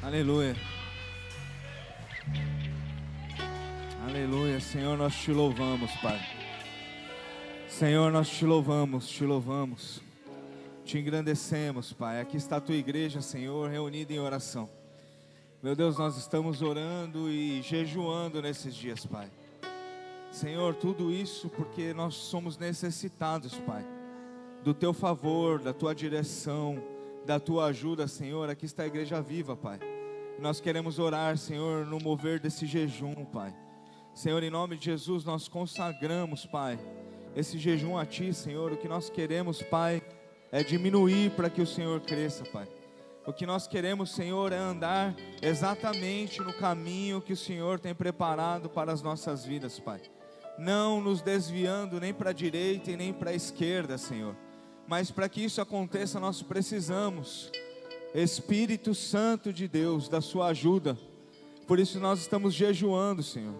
Aleluia. Aleluia. Senhor, nós te louvamos, Pai. Senhor, nós te louvamos, te engrandecemos, Pai. Aqui está a tua igreja, Senhor, reunida em oração. Meu Deus, nós estamos orando e jejuando nesses dias, Pai. Senhor, tudo isso porque nós somos necessitados, Pai, do teu favor, da tua direção, da tua ajuda, Senhor. Aqui está a igreja viva, Pai. Nós queremos orar, Senhor, no mover desse jejum, Pai. Senhor, em nome de Jesus, nós consagramos, Pai, esse jejum a Ti, Senhor. O que nós queremos, Pai, é diminuir para que o Senhor cresça, Pai. O que nós queremos, Senhor, é andar exatamente no caminho que o Senhor tem preparado para as nossas vidas, Pai. Não nos desviando nem para a direita e nem para a esquerda, Senhor. Mas para que isso aconteça, nós precisamos, Espírito Santo de Deus, da sua ajuda. Por isso nós estamos jejuando, Senhor,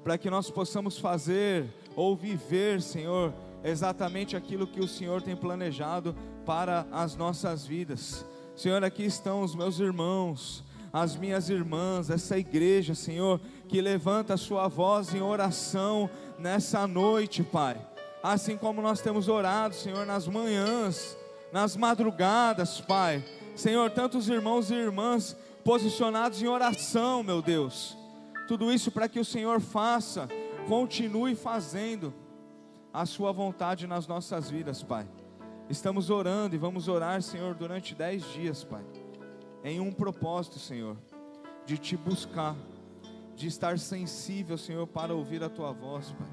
para que nós possamos fazer ou viver, Senhor, exatamente aquilo que o Senhor tem planejado para as nossas vidas. Senhor, aqui estão os meus irmãos, as minhas irmãs, essa igreja, Senhor, que levanta a sua voz em oração nessa noite, Pai. Assim como nós temos orado, Senhor, nas manhãs, nas madrugadas, Pai. Senhor, tantos irmãos e irmãs posicionados em oração, meu Deus. Tudo isso para que o Senhor faça, continue fazendo a sua vontade nas nossas vidas, Pai. Estamos orando e vamos orar, Senhor, durante 10 dias, Pai, em um propósito, Senhor, de Te buscar, de estar sensível, Senhor, para ouvir a Tua voz, Pai,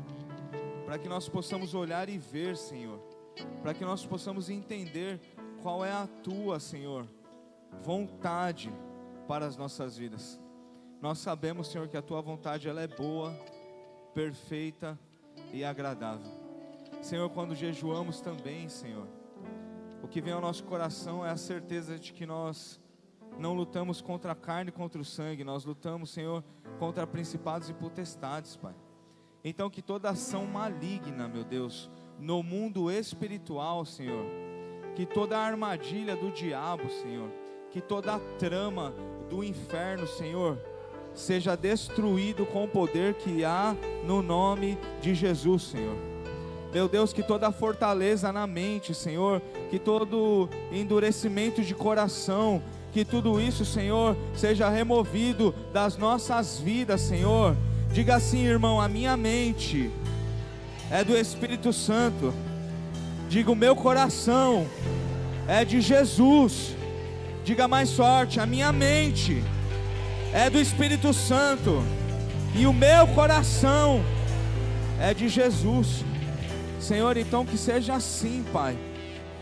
para que nós possamos olhar e ver, Senhor, para que nós possamos entender qual é a Tua, Senhor, vontade para as nossas vidas. Nós sabemos, Senhor, que a Tua vontade, ela é boa, perfeita e agradável. Senhor, quando jejuamos também, Senhor, o que vem ao nosso coração é a certeza de que nós não lutamos contra a carne e contra o sangue. Nós lutamos, Senhor, contra principados e potestades, Pai. Então que toda ação maligna, meu Deus, no mundo espiritual, Senhor, que toda a armadilha do diabo, Senhor, que toda a trama do inferno, Senhor, seja destruído com o poder que há no nome de Jesus, Senhor. Meu Deus, que toda fortaleza na mente, Senhor, que todo endurecimento de coração, que tudo isso, Senhor, seja removido das nossas vidas, Senhor. Diga assim, irmão, a minha mente é do Espírito Santo. Diga, o meu coração é de Jesus. Diga mais forte, a minha mente é do Espírito Santo e o meu coração é de Jesus. Senhor, então que seja assim, Pai,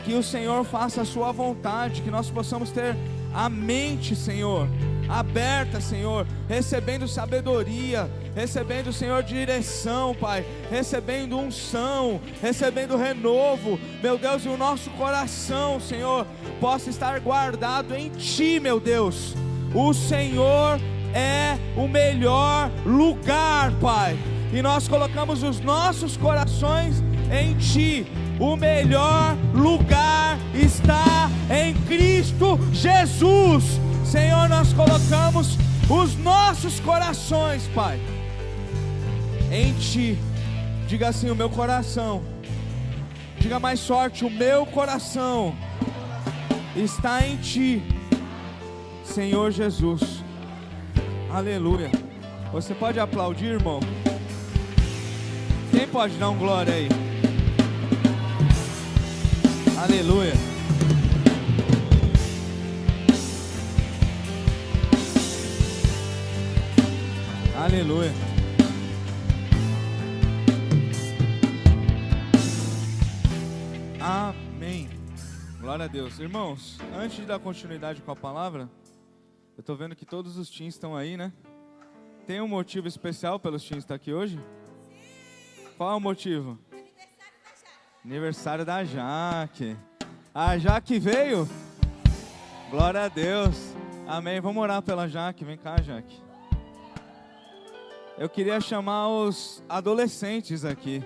que o Senhor faça a sua vontade, que nós possamos ter a mente, Senhor, aberta, Senhor, recebendo sabedoria, recebendo, Senhor, direção, Pai, recebendo unção, recebendo renovo, meu Deus, e o nosso coração, Senhor, possa estar guardado em Ti, meu Deus. O Senhor é o melhor lugar, Pai, e nós colocamos os nossos corações em Ti. O melhor lugar está em Cristo Jesus. Senhor, nós colocamos os nossos corações, Pai, em Ti. Diga assim, o meu coração. Diga mais forte, o meu coração está em Ti, Senhor Jesus. Aleluia. Você pode aplaudir, irmão? Quem pode dar um glória aí? Aleluia. Aleluia. Amém. Glória a Deus. Irmãos, antes de dar continuidade com a palavra, eu estou vendo que todos os teens estão aí, né? Tem um motivo especial pelos teens estar aqui hoje? Qual é o motivo? Aniversário da Jaque. A Jaque veio? Glória a Deus. Amém. Vamos orar pela Jaque. Vem cá, Jaque. Eu queria chamar os adolescentes aqui.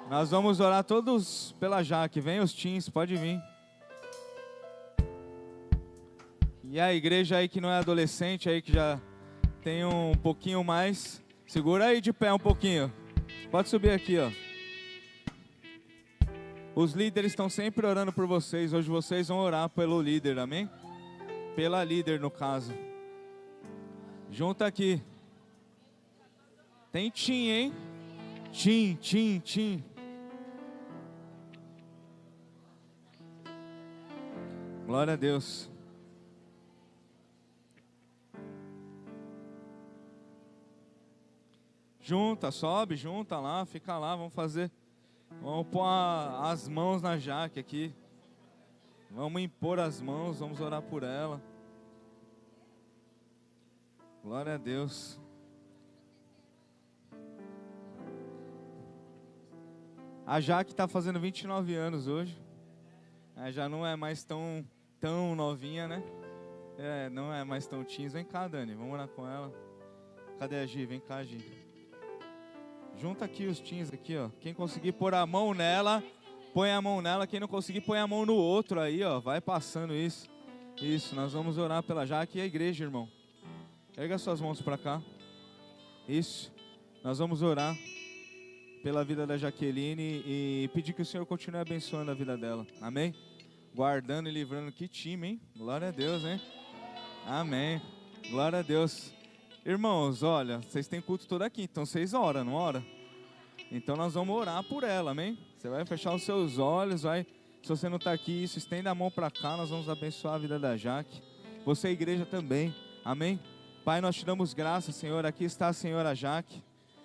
Nós vamos orar todos pela Jaque. Vem os teens, pode vir. E a igreja aí que não é adolescente, aí que já tem um pouquinho mais, segura aí de pé um pouquinho. Pode subir aqui, ó. Os líderes estão sempre orando por vocês. Hoje vocês vão orar pelo líder, amém? Pela líder, no caso. Junta aqui. Tem Tim, hein? Tim. Glória a Deus. Junta, sobe, junta lá, fica lá, vamos pôr as mãos na Jaque aqui. Vamos impor as mãos, vamos orar por ela. Glória a Deus. A Jaque está fazendo 29 anos hoje. Já não é mais tão novinha, né? Não é mais tão teens. Vem cá, Dani, vamos orar com ela. Cadê a Gi? Vem cá, Gi. Junta aqui os teens aqui, ó. Quem conseguir pôr a mão nela, põe a mão nela. Quem não conseguir, põe a mão no outro aí, ó. Vai passando isso. Isso, nós vamos orar pela Jaque e a igreja, irmão. Erga suas mãos para cá. Isso. Nós vamos orar pela vida da Jaqueline e pedir que o Senhor continue abençoando a vida dela. Amém? Guardando e livrando. Que time, hein? Glória a Deus, hein? Amém. Glória a Deus. Irmãos, olha, vocês têm culto todo aqui, então vocês oram, não oram? Então nós vamos orar por ela, amém? Você vai fechar os seus olhos, se você não está aqui, isso, estenda a mão para cá, nós vamos abençoar a vida da Jaque. Você, a igreja, também, amém? Pai, nós te damos graça, Senhor, aqui está a senhora Jaque.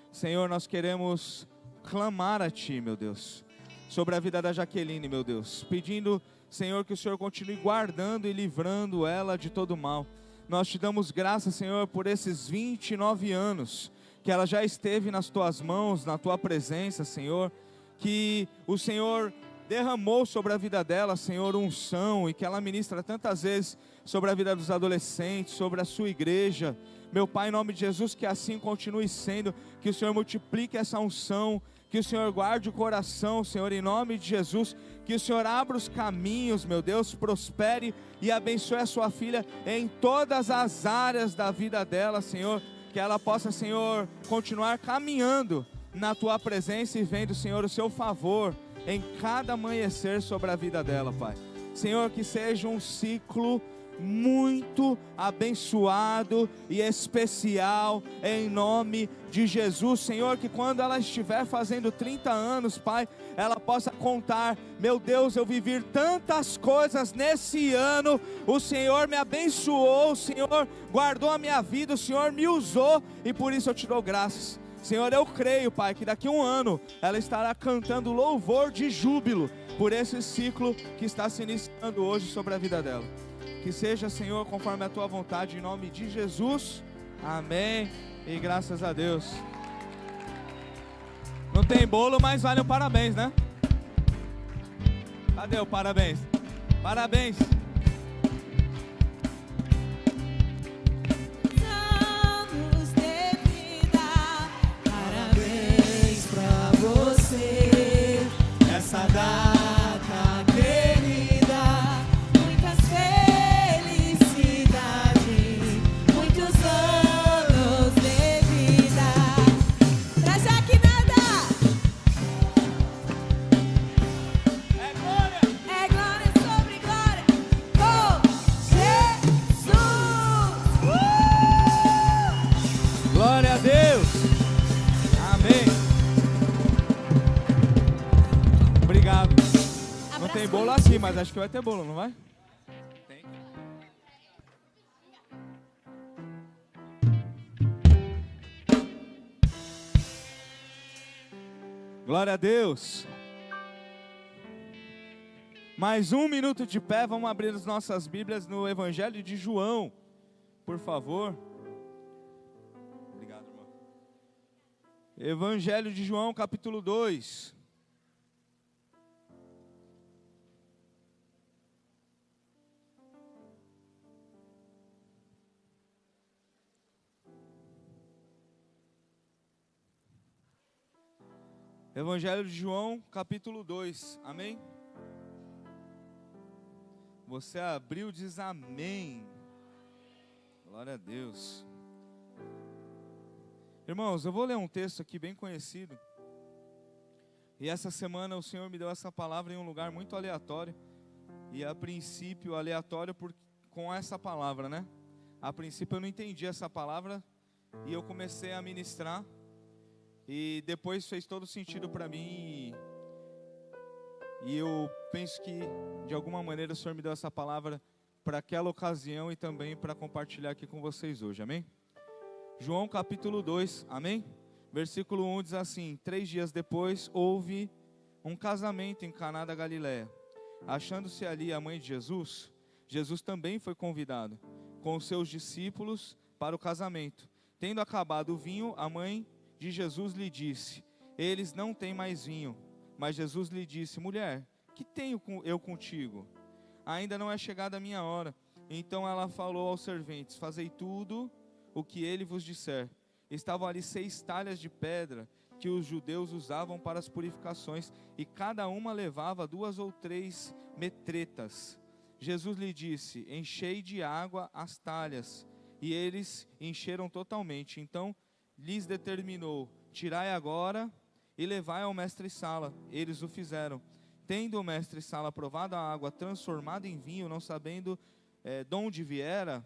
Senhor, nós queremos clamar a Ti, meu Deus, sobre a vida da Jaqueline, meu Deus, pedindo, Senhor, que o Senhor continue guardando e livrando ela de todo mal. Nós te damos graça, Senhor, por esses 29 anos que ela já esteve nas Tuas mãos, na Tua presença, Senhor, que o Senhor derramou sobre a vida dela, Senhor, unção, e que ela ministra tantas vezes sobre a vida dos adolescentes, sobre a Sua igreja. Meu Pai, em nome de Jesus, que assim continue sendo, que o Senhor multiplique essa unção, que o Senhor guarde o coração, Senhor, em nome de Jesus, que o Senhor abra os caminhos, meu Deus, prospere e abençoe a sua filha em todas as áreas da vida dela, Senhor, que ela possa, Senhor, continuar caminhando na Tua presença e vendo, Senhor, o Seu favor em cada amanhecer sobre a vida dela, Pai. Senhor, que seja um ciclo muito abençoado e especial em nome de Jesus, Senhor, que quando ela estiver fazendo 30 anos, Pai, ela possa contar: meu Deus, eu vivi tantas coisas nesse ano, o Senhor me abençoou, o Senhor guardou a minha vida, o Senhor me usou e por isso eu te dou graças. Senhor, eu creio, Pai, que daqui a um ano ela estará cantando louvor de júbilo por esse ciclo que está se iniciando hoje sobre a vida dela. Que seja, Senhor, conforme a Tua vontade, em nome de Jesus. Amém. E graças a Deus. Não tem bolo, mas vale um parabéns, né? Cadê o parabéns? Parabéns. Anos de vida, parabéns pra você. Essa data querida, muitas felicidades, muitos anos de vida. Pra Jaque nada. É glória sobre glória com Jesus. Glória a Deus. Amém. Obrigado. Não tem bolo aqui, mas acho que vai ter bolo, não vai? Tem. Glória a Deus. Mais um minuto de pé, vamos abrir as nossas Bíblias no Evangelho de João, por favor. Obrigado, irmão. Evangelho de João, capítulo 2. Evangelho de João, capítulo 2, amém? Você abriu, diz amém. Glória a Deus. Irmãos, eu vou ler um texto aqui bem conhecido. E essa semana o Senhor me deu essa palavra em um lugar muito aleatório. E a princípio, aleatório com essa palavra, né? A princípio eu não entendi essa palavra. E eu comecei a ministrar. E depois fez todo sentido para mim. E eu penso que de alguma maneira o Senhor me deu essa palavra para aquela ocasião e também para compartilhar aqui com vocês hoje, amém? João capítulo 2, amém? Versículo 1 diz assim: 3 dias depois houve um casamento em Caná da Galileia. Achando-se ali a mãe de Jesus, Jesus também foi convidado com os seus discípulos para o casamento. Tendo acabado o vinho, a mãe de Jesus lhe disse: eles não têm mais vinho. Mas Jesus lhe disse: mulher, que tenho eu contigo? Ainda não é chegada a minha hora. Então ela falou aos serventes: fazei tudo o que ele vos disser. Estavam ali 6 talhas de pedra que os judeus usavam para as purificações, e cada uma levava 2 ou 3 metretas. Jesus lhe disse: enchei de água as talhas. E eles encheram totalmente. Então lhes determinou: tirai agora e levai ao mestre-sala. Eles o fizeram. Tendo o mestre-sala provado a água transformada em vinho, não sabendo de onde viera,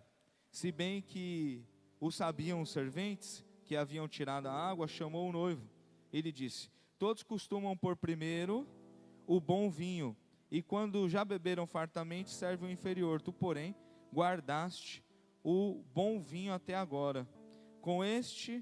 se bem que o sabiam os serventes que haviam tirado a água, chamou o noivo. Ele disse: todos costumam pôr primeiro o bom vinho, e quando já beberam fartamente, serve o inferior. Tu, porém, guardaste o bom vinho até agora. Com este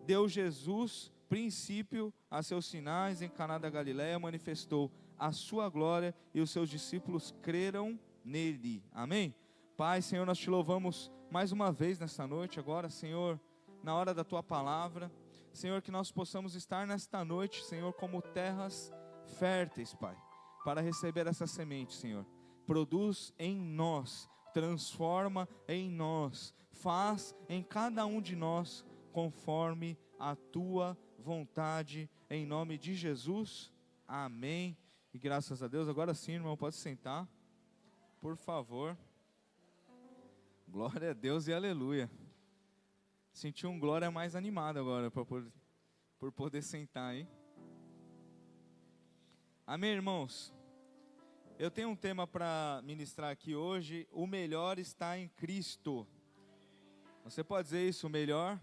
deu Jesus princípio a seus sinais em Caná da Galileia, manifestou a sua glória, e os seus discípulos creram nele. Amém? Pai, Senhor, nós te louvamos mais uma vez nesta noite, agora, Senhor, na hora da tua palavra. Senhor, que nós possamos estar nesta noite, Senhor, como terras férteis, Pai, para receber essa semente, Senhor. Produz em nós, transforma em nós, faz em cada um de nós conforme a tua vontade, em nome de Jesus, amém, e graças a Deus. Agora sim, irmão, pode sentar, por favor. Glória a Deus e aleluia. Senti um glória mais animado agora, por poder sentar, hein? Amém, irmãos? Eu tenho um tema para ministrar aqui hoje: o melhor está em Cristo. Você pode dizer isso? O melhor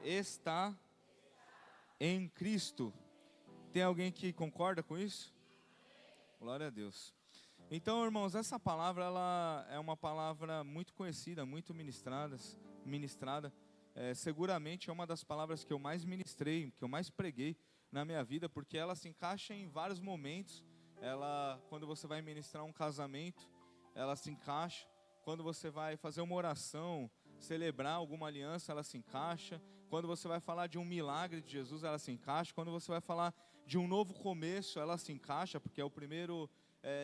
está em Cristo. Tem alguém que concorda com isso? Glória a Deus. Então, irmãos, essa palavra ela é uma palavra muito conhecida, muito ministrada. Seguramente é uma das palavras que eu mais ministrei, que eu mais preguei na minha vida, porque ela se encaixa em vários momentos. Quando você vai ministrar um casamento, ela se encaixa. Quando você vai fazer uma oração, celebrar alguma aliança, ela se encaixa. Quando você vai falar de um milagre de Jesus, ela se encaixa. Quando você vai falar de um novo começo, ela se encaixa, porque é o primeiro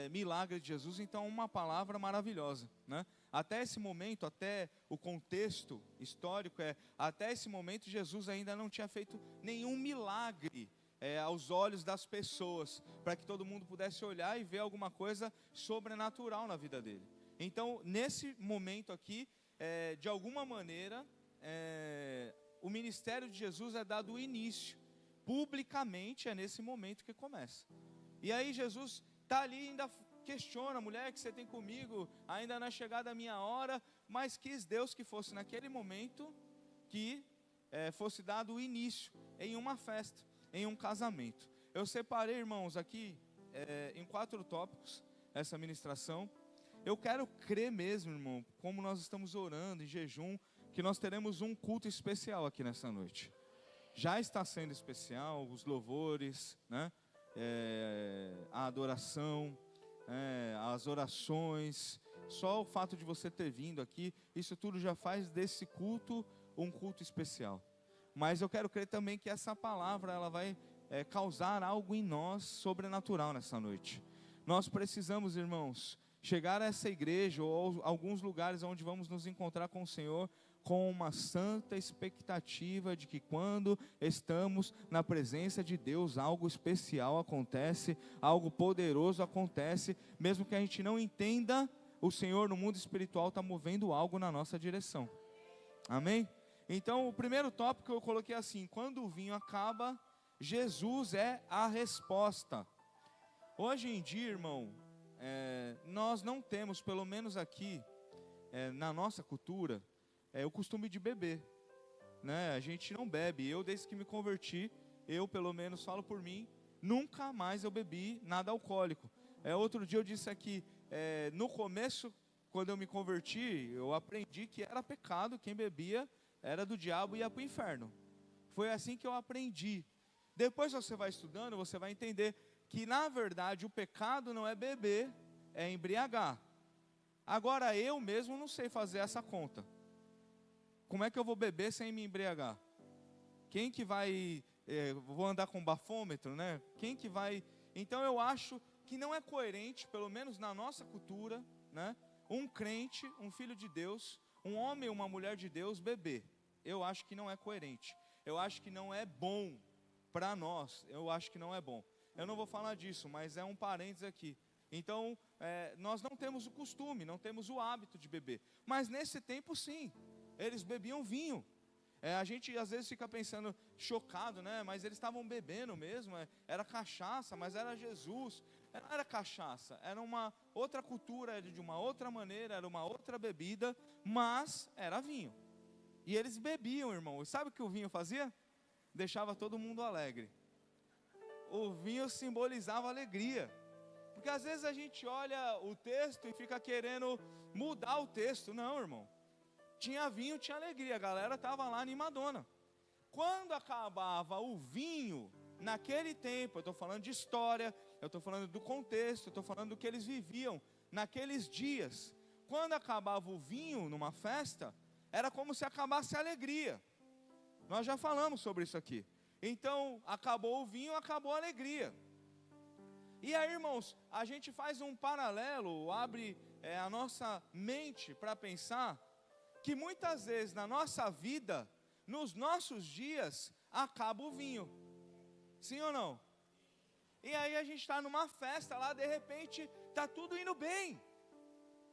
milagre de Jesus. Então é uma palavra maravilhosa, né? Até esse momento, até o contexto histórico, até esse momento Jesus ainda não tinha feito nenhum milagre aos olhos das pessoas, para que todo mundo pudesse olhar e ver alguma coisa sobrenatural na vida dele. Então nesse momento aqui, de alguma maneira, o ministério de Jesus é dado o início, publicamente é nesse momento que começa. E aí Jesus está ali e ainda questiona: mulher, que você tem comigo, ainda não é chegada a minha hora. Mas quis Deus que fosse naquele momento que fosse dado o início em uma festa, em um casamento. Eu separei, irmãos, aqui em 4 tópicos essa ministração. Eu quero crer mesmo, irmão, como nós estamos orando em jejum, que nós teremos um culto especial aqui nessa noite. Já está sendo especial, os louvores, né? A adoração, as orações. Só o fato de você ter vindo aqui, isso tudo já faz desse culto um culto especial. Mas eu quero crer também que essa palavra ela vai causar algo em nós sobrenatural nessa noite. Nós precisamos, irmãos, chegar a essa igreja ou alguns lugares onde vamos nos encontrar com o Senhor, com uma santa expectativa de que quando estamos na presença de Deus, algo especial acontece, algo poderoso acontece, mesmo que a gente não entenda o Senhor no mundo espiritual está movendo algo na nossa direção. Amém? Então o primeiro tópico eu coloquei assim: quando o vinho acaba, Jesus é a resposta. Hoje em dia, irmão, nós não temos, pelo menos aqui, na nossa cultura, o costume de beber, né? A gente não bebe. Eu, desde que me converti, eu pelo menos falo por mim, nunca mais eu bebi nada alcoólico. Outro dia eu disse aqui, no começo, quando eu me converti, eu aprendi que era pecado, quem bebia era do diabo e ia para o inferno. Foi assim que eu aprendi. Depois você vai estudando, você vai entender que na verdade o pecado não é beber, é embriagar. Agora eu mesmo não sei fazer essa conta. Como é que eu vou beber sem me embriagar? Quem que vai, vou andar com bafômetro, né? Quem que vai... Então eu acho que não é coerente, pelo menos na nossa cultura, né? Um crente, um filho de Deus, um homem ou uma mulher de Deus beber. Eu acho que não é coerente. Eu acho que não é bom para nós. Eu acho que não é bom. Eu não vou falar disso, mas é um parênteses aqui. Então, nós não temos o costume, não temos o hábito de beber. Mas nesse tempo, sim, eles bebiam vinho. A gente às vezes fica pensando, chocado, né? Mas eles estavam bebendo mesmo, era cachaça, mas era Jesus. Não era cachaça, era uma outra cultura, era de uma outra maneira, era uma outra bebida, mas era vinho. E eles bebiam, irmão. Sabe o que o vinho fazia? Deixava todo mundo alegre. O vinho simbolizava alegria. Porque às vezes a gente olha o texto e fica querendo mudar o texto. Não, irmão. Tinha vinho, tinha alegria. A galera estava lá animadona. Quando acabava o vinho, naquele tempo, eu estou falando de história, eu estou falando do contexto, eu estou falando do que eles viviam naqueles dias. Quando acabava o vinho numa festa, era como se acabasse a alegria. Nós já falamos sobre isso aqui. Então, acabou o vinho, acabou a alegria. E aí, irmãos, a gente faz um paralelo, abre a nossa mente para pensar que muitas vezes na nossa vida, nos nossos dias, acaba o vinho. Sim ou não? E aí a gente está numa festa lá, de repente, está tudo indo bem.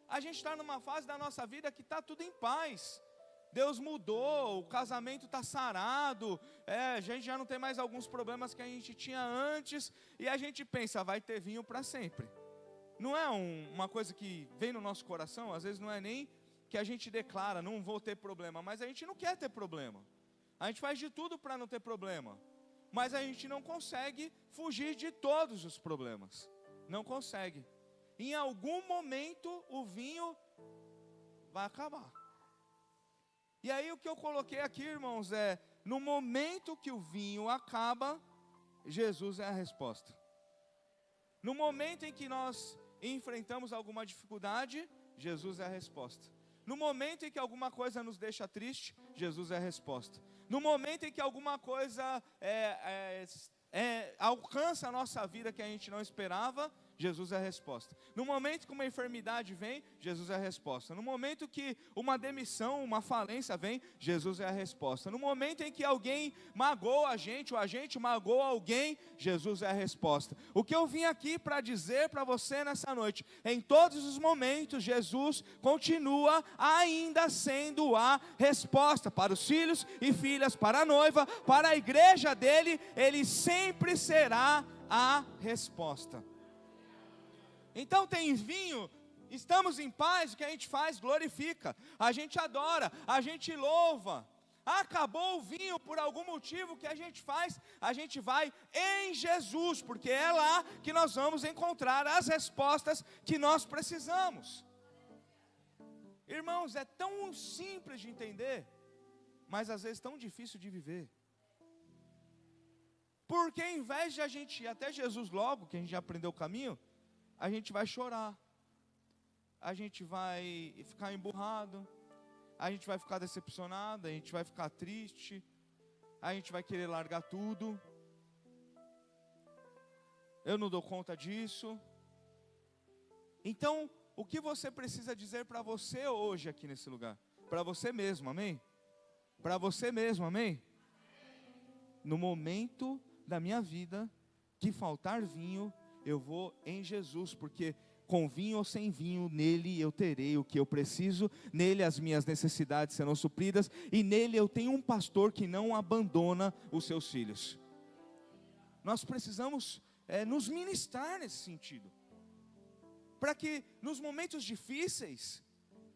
A gente está numa fase da nossa vida que está tudo em paz. Deus mudou, o casamento está sarado, a gente já não tem mais alguns problemas que a gente tinha antes, e a gente pensa, vai ter vinho para sempre. Não é uma coisa que vem no nosso coração, às vezes não é nem que a gente declara, não vou ter problema, mas a gente não quer ter problema. A gente faz de tudo para não ter problema, mas a gente não consegue fugir de todos os problemas. Não consegue. Em algum momento o vinho vai acabar. E aí o que eu coloquei aqui, irmãos, no momento que o vinho acaba, Jesus é a resposta. No momento em que nós enfrentamos alguma dificuldade, Jesus é a resposta. No momento em que alguma coisa nos deixa triste, Jesus é a resposta. No momento em que alguma coisa alcança a nossa vida que a gente não esperava, Jesus é a resposta. No momento que uma enfermidade vem, Jesus é a resposta. No momento que uma demissão, uma falência vem, Jesus é a resposta. No momento em que alguém magoa a gente, ou a gente magoa alguém, Jesus é a resposta. O que eu vim aqui para dizer para você nessa noite, em todos os momentos, Jesus continua ainda sendo a resposta para os filhos e filhas, para a noiva, para a igreja dele, ele sempre será a resposta. Então tem vinho, estamos em paz, o que a gente faz? Glorifica, a gente adora, a gente louva. Acabou o vinho por algum motivo, o que a gente faz? A gente vai em Jesus, porque é lá que nós vamos encontrar as respostas que nós precisamos. Irmãos, é tão simples de entender, mas às vezes tão difícil de viver. Porque ao invés de a gente ir até Jesus logo, que a gente já aprendeu o caminho, a gente vai chorar, a gente vai ficar emburrado, a gente vai ficar decepcionado, a gente vai ficar triste, a gente vai querer largar tudo. Eu não dou conta disso. Então, o que você precisa dizer para você hoje aqui nesse lugar? Para você mesmo, amém? Para você mesmo, amém? No momento da minha vida que faltar vinho, eu vou em Jesus, porque com vinho ou sem vinho, nele eu terei o que eu preciso, nele as minhas necessidades serão supridas, e nele eu tenho um pastor que não abandona os seus filhos. Nós precisamos nos ministrar nesse sentido, para que nos momentos difíceis,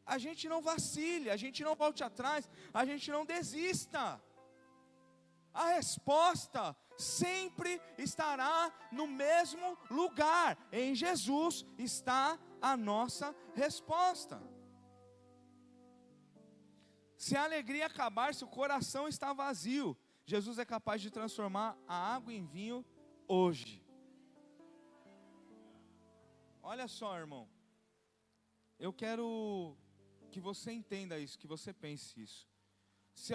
a gente não vacile, a gente não volte atrás, a gente não desista. A resposta sempre estará no mesmo lugar. Em Jesus está a nossa resposta. Se a alegria acabar, se o coração está vazio, Jesus é capaz de transformar a água em vinho hoje. Olha só, irmão, eu quero que você entenda isso, que você pense isso. Se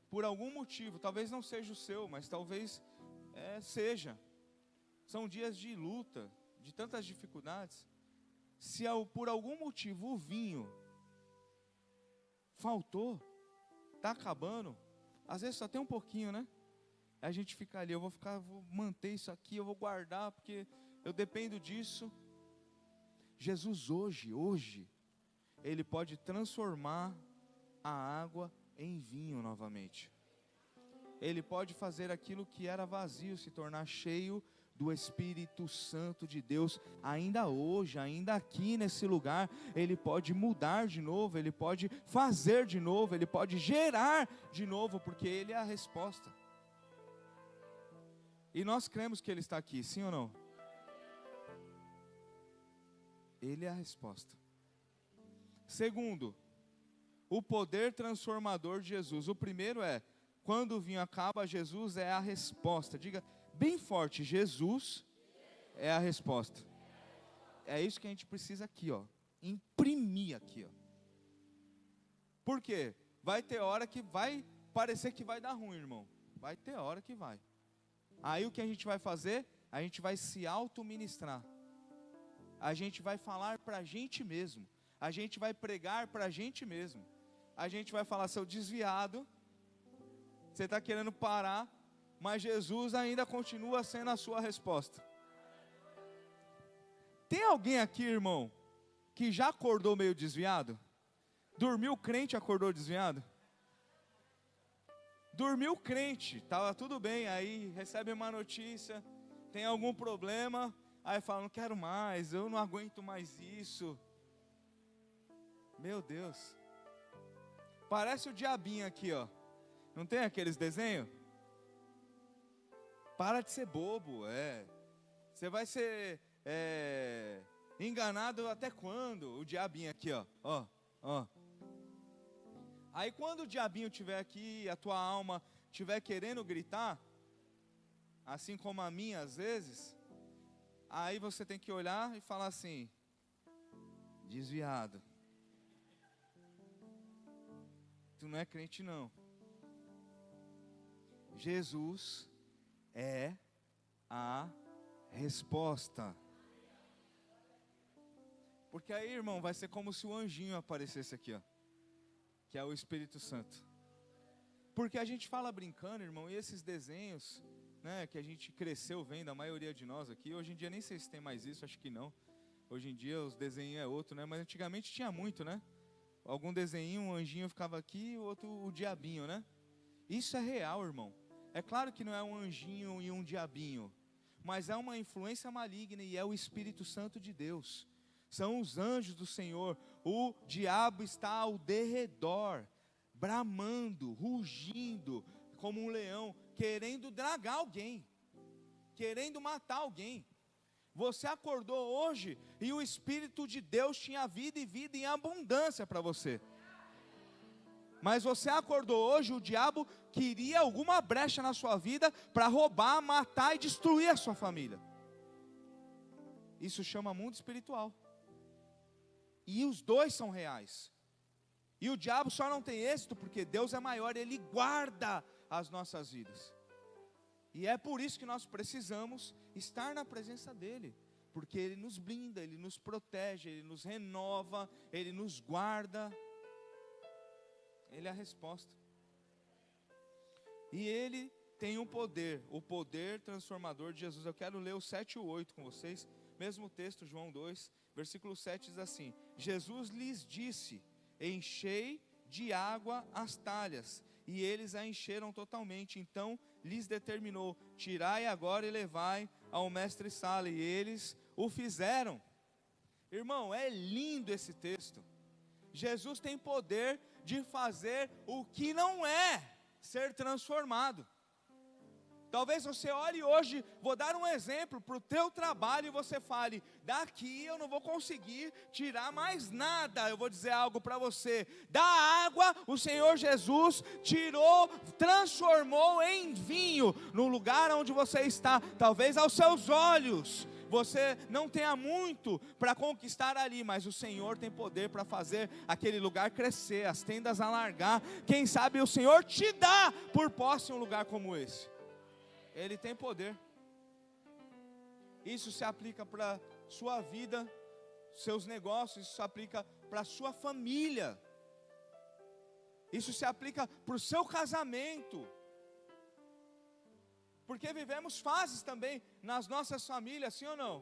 por algum motivo, talvez não seja o seu, mas talvez seja, são dias de luta, de tantas dificuldades. Se por algum motivo o vinho faltou, está acabando, às vezes só tem um pouquinho, né? A gente fica ali, eu vou manter isso aqui, eu vou guardar, porque eu dependo disso. Jesus hoje, Ele pode transformar a água em vinho novamente. Ele pode fazer aquilo que era vazio se tornar cheio do Espírito Santo de Deus. Ainda hoje, ainda aqui nesse lugar, Ele pode mudar de novo, Ele pode fazer de novo, Ele pode gerar de novo, porque Ele é a resposta. E nós cremos que Ele está aqui, sim ou não? Ele é a resposta. Segundo, o poder transformador de Jesus. O primeiro quando o vinho acaba, Jesus é a resposta. Diga bem forte, Jesus é a resposta. É isso que a gente precisa aqui, ó. Imprimir aqui, ó. Por quê? Vai ter hora que vai parecer que vai dar ruim, irmão. Vai ter hora que vai. Aí o que a gente vai fazer? A gente vai se auto-ministrar. A gente vai falar para a gente mesmo. A gente vai pregar para a gente mesmo. A gente vai falar, seu desviado, você está querendo parar, mas Jesus ainda continua sendo a sua resposta. Tem alguém aqui, irmão, que já acordou meio desviado? Dormiu crente e acordou desviado? Dormiu crente, estava tudo bem, aí recebe uma notícia, tem algum problema, aí fala, não quero mais, eu não aguento mais isso. Meu Deus. Parece o diabinho aqui, ó. Não tem aqueles desenhos? Para de ser bobo, Você vai ser enganado até quando? O diabinho aqui, ó. Aí quando o diabinho estiver aqui, a tua alma estiver querendo gritar, assim como a minha às vezes, aí você tem que olhar e falar assim, desviado, tu não é crente não. Jesus é a resposta. Porque aí, irmão, vai ser como se o anjinho aparecesse aqui, ó, que é o Espírito Santo. Porque a gente fala brincando, irmão, e esses desenhos, né, que a gente cresceu vendo, a maioria de nós aqui, hoje em dia nem sei se tem mais isso, acho que não. Hoje em dia os desenhos é outro, né, mas antigamente tinha muito, né? Algum desenho, um anjinho ficava aqui, o outro o diabinho, né? Isso é real, irmão. É claro que não é um anjinho e um diabinho, mas é uma influência maligna e é o Espírito Santo de Deus. São os anjos do Senhor. O diabo está ao derredor, bramando, rugindo, como um leão, querendo dragar alguém, querendo matar alguém. Você acordou hoje e o Espírito de Deus tinha vida e vida em abundância para você. Mas você acordou hoje, o diabo queria alguma brecha na sua vida para roubar, matar e destruir a sua família. Isso chama mundo espiritual. E os dois são reais. E o diabo só não tem êxito porque Deus é maior, Ele guarda as nossas vidas. E é por isso que nós precisamos estar na presença dEle. Porque Ele nos blinda, Ele nos protege, Ele nos renova, Ele nos guarda. Ele é a resposta. E Ele tem um poder, o poder transformador de Jesus. Eu quero ler o 7 e o 8 com vocês. Mesmo texto, João 2, versículo 7 diz assim: Jesus lhes disse: enchei de água as talhas, e eles a encheram totalmente. Então lhes determinou: tirai agora e levai ao mestre-sala, e eles o fizeram. Irmão, é lindo esse texto. Jesus tem poder de fazer o que não é ser transformado. Talvez você olhe hoje, vou dar um exemplo para o teu trabalho, e você fale: daqui eu não vou conseguir tirar mais nada. Eu vou dizer algo para você: da água o Senhor Jesus tirou, transformou em vinho, no lugar onde você está. Talvez aos seus olhos você não tenha muito para conquistar ali, mas o Senhor tem poder para fazer aquele lugar crescer, as tendas alargar. Quem sabe o Senhor te dá por posse um lugar como esse. Ele tem poder. Isso se aplica para sua vida, seus negócios, isso se aplica para sua família. Isso se aplica para o seu casamento. Porque vivemos fases também nas nossas famílias, sim ou não?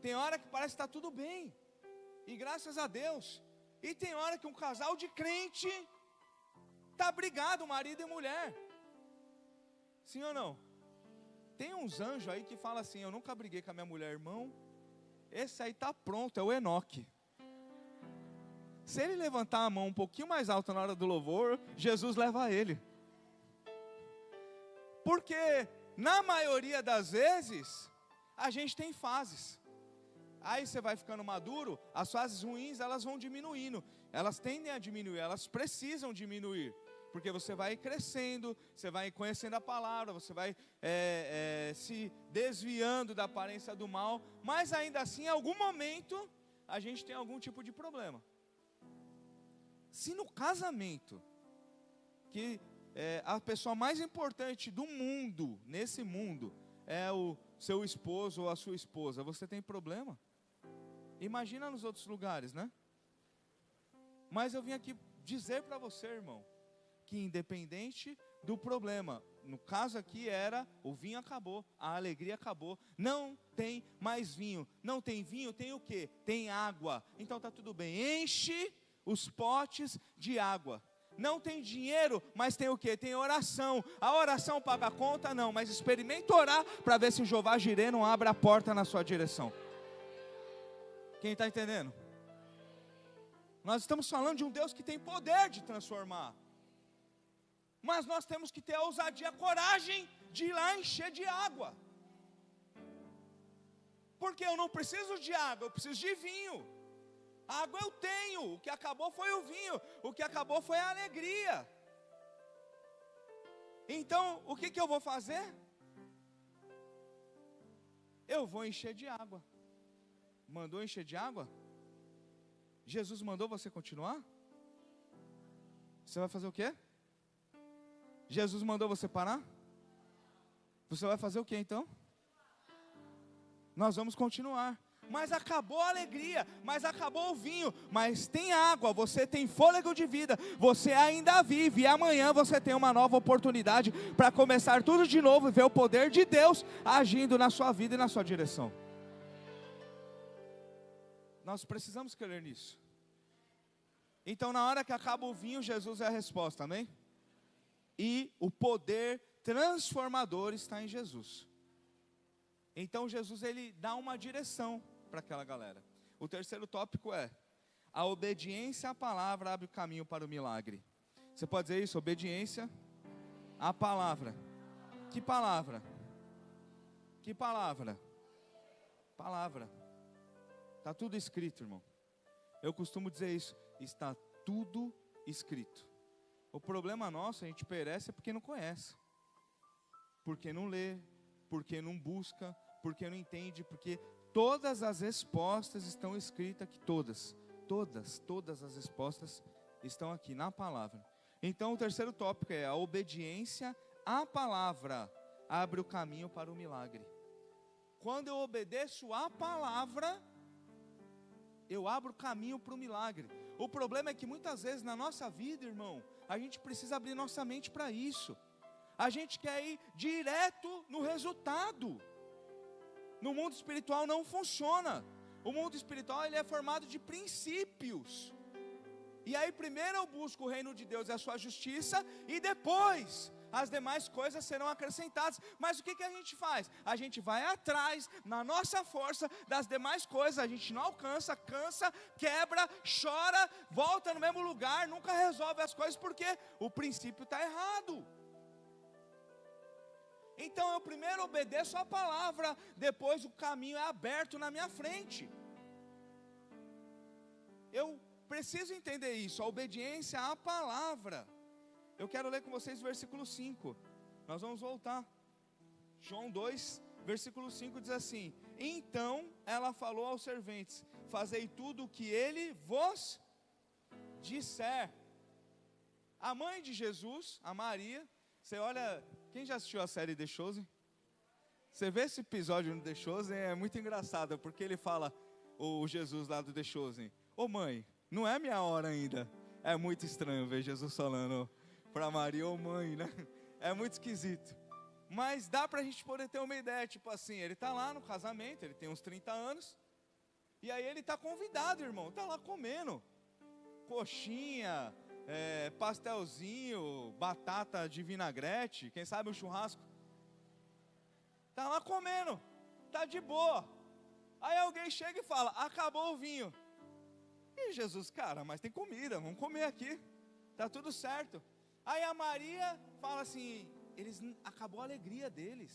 Tem hora que parece que está tudo bem, e graças a Deus. E tem hora que um casal de crente está brigado, marido e mulher. Sim ou não? Tem uns anjos aí que falam assim: eu nunca briguei com a minha mulher. Irmão, esse aí está pronto, é o Enoque. Se ele levantar a mão um pouquinho mais alta na hora do louvor, Jesus leva ele. Porque na maioria das vezes a gente tem fases. Aí você vai ficando maduro, as fases ruins elas vão diminuindo. Elas tendem a diminuir, elas precisam diminuir. Porque você vai crescendo, você vai conhecendo a palavra, você vai se desviando da aparência do mal. Mas ainda assim, em algum momento, a gente tem algum tipo de problema. Se no casamento, que a pessoa mais importante do mundo, nesse mundo, é o seu esposo ou a sua esposa, você tem problema? Imagina nos outros lugares, né? Mas eu vim aqui dizer para você, irmão, que independente do problema, no caso aqui era, o vinho acabou, a alegria acabou, não tem mais vinho. Não tem vinho, tem o quê? Tem água. Então está tudo bem, enche os potes de água. Não tem dinheiro, mas tem o quê? Tem oração. A oração paga a conta? Não, mas experimenta orar para ver se o Jeová Jireh não abre a porta na sua direção. Quem está entendendo? Nós estamos falando de um Deus que tem poder de transformar. Mas nós temos que ter a ousadia, a coragem de ir lá encher de água. Porque eu não preciso de água, eu preciso de vinho. Água eu tenho, o que acabou foi o vinho, o que acabou foi a alegria. Então, o que eu vou fazer? Eu vou encher de água. Mandou encher de água? Jesus mandou você continuar? Você vai fazer o quê? Jesus mandou você parar? Você vai fazer o quê então? Nós vamos continuar. Mas acabou a alegria, mas acabou o vinho, mas tem água, você tem fôlego de vida, você ainda vive, e amanhã você tem uma nova oportunidade para começar tudo de novo e ver o poder de Deus agindo na sua vida e na sua direção. Nós precisamos crer nisso. Então na hora que acaba o vinho, Jesus é a resposta, amém? E o poder transformador está em Jesus. Então Jesus ele dá uma direção para aquela galera. O terceiro tópico é: a obediência à palavra abre o caminho para o milagre. Você pode dizer isso? Obediência à palavra. Que palavra? Que palavra? Palavra. Está tudo escrito, irmão. Eu costumo dizer isso: está tudo escrito. O problema nosso, a gente perece porque não conhece, porque não lê, porque não busca, porque não entende, porque todas as respostas estão escritas aqui, todas as respostas estão aqui na palavra. Então o terceiro tópico é: a obediência à palavra abre o caminho para o milagre. Quando eu obedeço à palavra, eu abro o caminho para o milagre. O problema é que muitas vezes na nossa vida, irmão, a gente precisa abrir nossa mente para isso. A gente quer ir direto no resultado. No mundo espiritual não funciona. O mundo espiritual, ele é formado de princípios. E aí primeiro eu busco o reino de Deus e a sua justiça, e depois as demais coisas serão acrescentadas. Mas o que a gente faz? A gente vai atrás, na nossa força, das demais coisas. A gente não alcança, cansa, quebra, chora, volta no mesmo lugar, nunca resolve as coisas, porque o princípio está errado. Então eu primeiro obedeço a palavra, depois o caminho é aberto na minha frente. Eu preciso entender isso, a obediência à palavra. Eu quero ler com vocês o versículo 5. Nós vamos voltar. João 2, versículo 5 diz assim: então ela falou aos serventes: fazei tudo o que ele vos disser. A mãe de Jesus, a Maria, você olha, quem já assistiu a série The Chosen? Você vê esse episódio no The Chosen, é muito engraçado, porque ele fala, o Jesus lá do The Chosen: ô mãe, não é minha hora ainda. É muito estranho ver Jesus falando para Maria, ô mãe, né? É muito esquisito. Mas dá para a gente poder ter uma ideia, tipo assim, ele está lá no casamento, ele tem uns 30 anos, e aí ele está convidado, irmão, está lá comendo coxinha, pastelzinho, batata de vinagrete, quem sabe um churrasco. Está lá comendo, está de boa. Aí alguém chega e fala: acabou o vinho. E Jesus, cara, mas tem comida, vamos comer aqui, está tudo certo. Aí a Maria fala assim: acabou a alegria deles,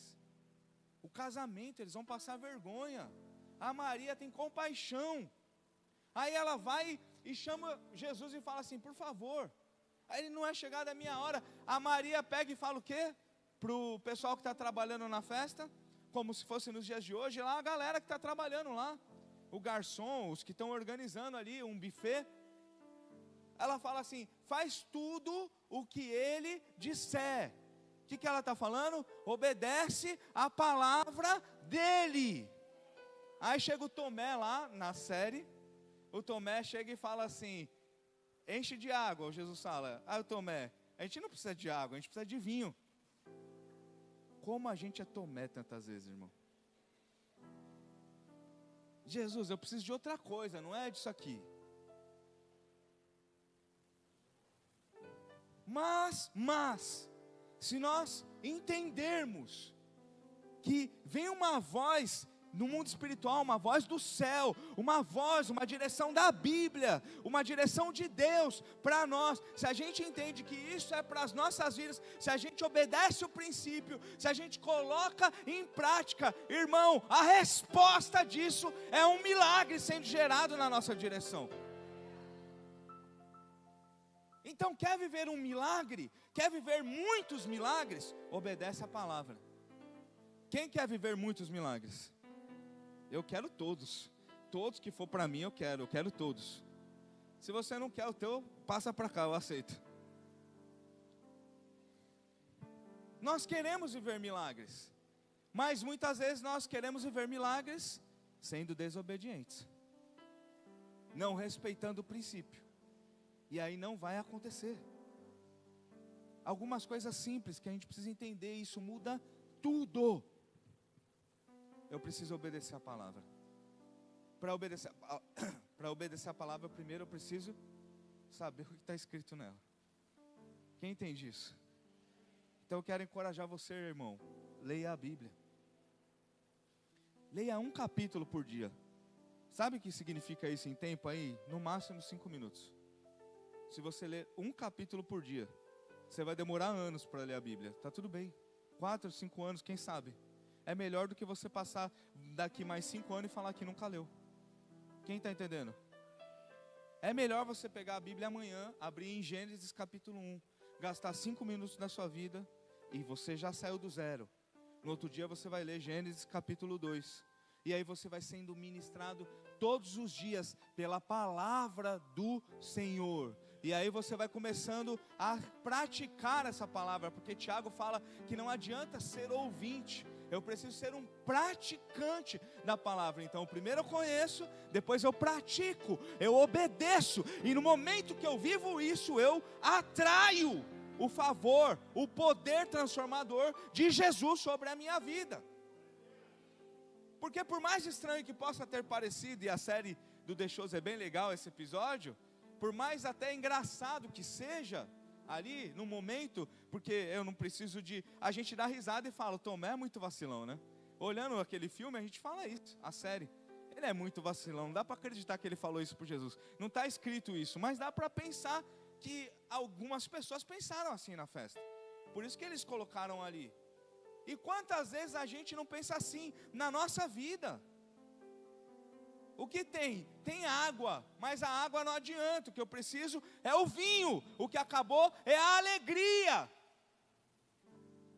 o casamento, eles vão passar vergonha. A Maria tem compaixão. Aí ela vai e chama Jesus e fala assim: por favor. Aí ele: não é chegada a minha hora. A Maria pega e fala o quê? Para o pessoal que está trabalhando na festa, como se fosse nos dias de hoje, lá a galera que está trabalhando lá, o garçom, os que estão organizando ali um buffet. Ela fala assim: faz tudo o que ele disser. O que ela está falando? Obedece a palavra dele. Aí chega o Tomé lá na série. O Tomé chega e fala assim: enche de água. O Jesus fala: o Tomé, a gente não precisa de água, a gente precisa de vinho. Como a gente é Tomé tantas vezes, irmão. Jesus, eu preciso de outra coisa, não é disso aqui. Mas, se nós entendermos que vem uma voz no mundo espiritual, uma voz do céu, uma direção da Bíblia, uma direção de Deus para nós, se a gente entende que isso é para as nossas vidas, se a gente obedece o princípio, se a gente coloca em prática, irmão, a resposta disso é um milagre sendo gerado na nossa direção. Então, quer viver um milagre? Quer viver muitos milagres? Obedece a palavra. Quem quer viver muitos milagres? Eu quero todos. Todos que for para mim eu quero todos. Se você não quer o teu, passa para cá, eu aceito. Nós queremos viver milagres, mas muitas vezes nós queremos viver milagres sendo desobedientes, não respeitando o princípio. E aí não vai acontecer. Algumas coisas simples que a gente precisa entender, isso muda tudo. Eu preciso obedecer a palavra. Para obedecer a palavra, primeiro eu preciso saber o que está escrito nela. Quem entende isso? Então eu quero encorajar você, irmão. Leia a Bíblia. Leia um capítulo por dia. Sabe o que significa isso em tempo aí? No máximo 5 minutos. Se você ler um capítulo por dia, você vai demorar anos para ler a Bíblia. Está tudo bem. 4, 5 anos, quem sabe? É melhor do que você passar daqui mais 5 anos e falar que nunca leu. Quem está entendendo? É melhor você pegar a Bíblia amanhã, abrir em Gênesis capítulo 1, gastar 5 minutos da sua vida e você já saiu do zero. No outro dia você vai ler Gênesis capítulo 2. E aí você vai sendo ministrado todos os dias pela palavra do Senhor. E aí você vai começando a praticar essa palavra, porque Tiago fala que não adianta ser ouvinte, eu preciso ser um praticante da palavra. Então primeiro eu conheço, depois eu pratico, eu obedeço, e no momento que eu vivo isso, eu atraio o favor, o poder transformador de Jesus sobre a minha vida. Porque por mais estranho que possa ter parecido, e a série do The Shows é bem legal esse episódio, por mais até engraçado que seja, ali no momento, porque eu não preciso de, a gente dá risada e fala, Tomé é muito vacilão, né? Olhando aquele filme a gente fala isso, a série, ele é muito vacilão, não dá para acreditar que ele falou isso por Jesus, não está escrito isso, mas dá para pensar que algumas pessoas pensaram assim na festa, por isso que eles colocaram ali. E quantas vezes a gente não pensa assim na nossa vida? O que tem? Tem água, mas a água não adianta, o que eu preciso é o vinho, o que acabou é a alegria.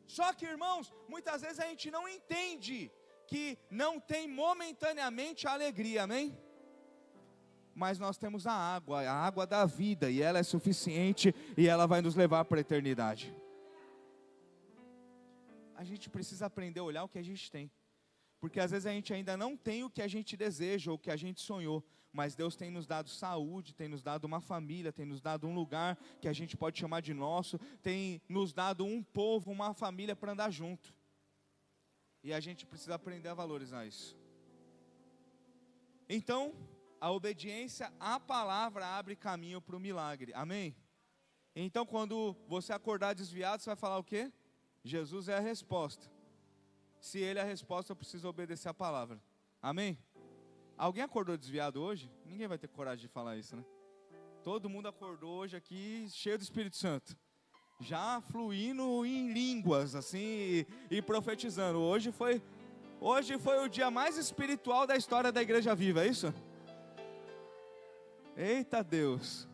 Só que, irmãos, muitas vezes a gente não entende que não tem momentaneamente a alegria, amém? Mas nós temos a água da vida, e ela é suficiente, e ela vai nos levar para a eternidade. A gente precisa aprender a olhar o que a gente tem, porque às vezes a gente ainda não tem o que a gente deseja, ou o que a gente sonhou, mas Deus tem nos dado saúde, tem nos dado uma família, tem nos dado um lugar que a gente pode chamar de nosso, tem nos dado um povo, uma família para andar junto, e a gente precisa aprender a valorizar isso. Então, a obediência à palavra abre caminho para o milagre, amém? Então quando você acordar desviado, você vai falar o quê? Jesus é a resposta. Se Ele é a resposta, eu preciso obedecer a palavra. Amém? Alguém acordou desviado hoje? Ninguém vai ter coragem de falar isso, né? Todo mundo acordou hoje aqui cheio do Espírito Santo, já fluindo em línguas, assim, e profetizando. Hoje foi o dia mais espiritual da história da Igreja Viva, é isso? Eita Deus.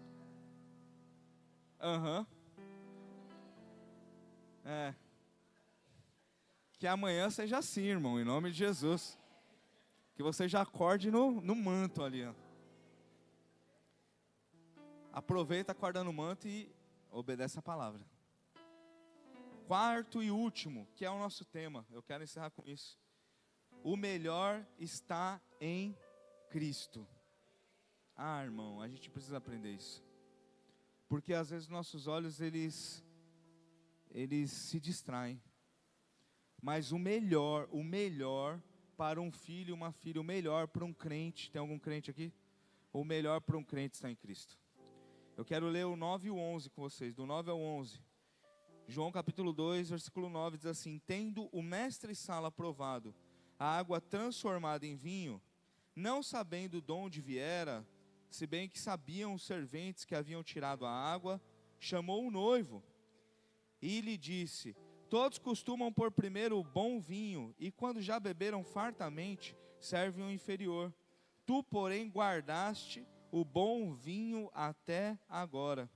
Que amanhã seja assim, irmão, em nome de Jesus. Que você já acorde no manto ali, ó. Aproveita, acorda no manto e obedece a palavra. Quarto e último, que é o nosso tema, eu quero encerrar com isso. O melhor está em Cristo. Ah, irmão, a gente precisa aprender isso. Porque às vezes nossos olhos, eles se distraem. Mas o melhor para um filho e uma filha, o melhor para um crente, tem algum crente aqui? O melhor para um crente está em Cristo. Eu quero ler o 9 e o 11 com vocês, do 9 ao 11. João capítulo 2, versículo 9 diz assim: tendo o mestre-sala provado a água transformada em vinho, não sabendo de onde viera, se bem que sabiam os serventes que haviam tirado a água, chamou o noivo e lhe disse: todos costumam pôr primeiro o bom vinho, e quando já beberam fartamente, servem o inferior. Tu, porém, guardaste o bom vinho até agora.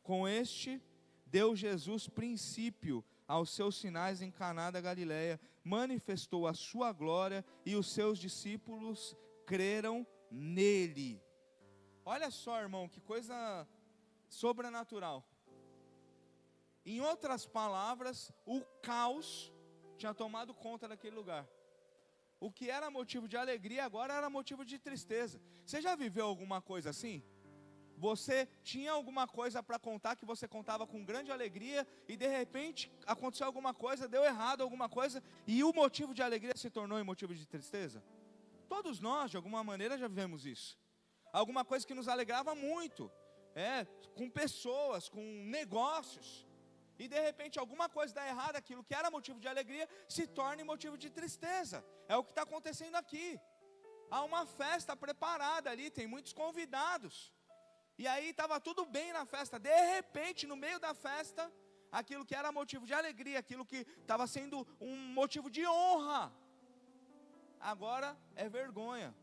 Com este, deu Jesus princípio aos seus sinais em Caná da Galileia, manifestou a sua glória, e os seus discípulos creram nele. Olha só, irmão, que coisa sobrenatural. Em outras palavras, o caos tinha tomado conta daquele lugar. O que era motivo de alegria agora era motivo de tristeza. Você já viveu alguma coisa assim? Você tinha alguma coisa para contar que você contava com grande alegria e de repente aconteceu alguma coisa, deu errado alguma coisa e o motivo de alegria se tornou em motivo de tristeza? Todos nós, de alguma maneira, já vivemos isso. Alguma coisa que nos alegrava muito, com pessoas, com negócios. E de repente alguma coisa dá errado, aquilo que era motivo de alegria se torna motivo de tristeza. É o que está acontecendo aqui. Há uma festa preparada ali, tem muitos convidados. E aí estava tudo bem na festa. De repente, no meio da festa, aquilo que era motivo de alegria, aquilo que estava sendo um motivo de honra, agora é vergonha.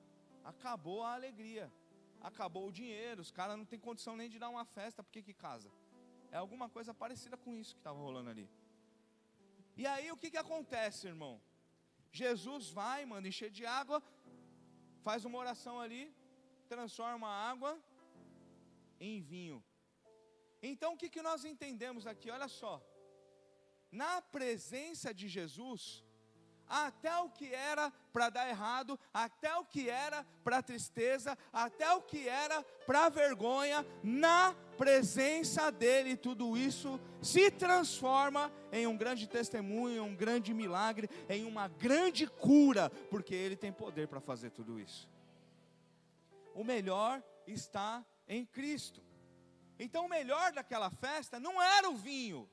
Acabou a alegria, acabou o dinheiro. Os caras não têm condição nem de dar uma festa, por que casa? É alguma coisa parecida com isso que estava rolando ali. E aí o que acontece, irmão? Jesus vai, manda encher de água, faz uma oração ali, transforma a água em vinho. Então o que nós entendemos aqui? Olha só, na presença de Jesus, até o que era para dar errado, até o que era para tristeza, até o que era para vergonha, na presença dele, tudo isso se transforma em um grande testemunho, em um grande milagre, em uma grande cura, porque ele tem poder para fazer tudo isso. O melhor está em Cristo. Então o melhor daquela festa não era o vinho,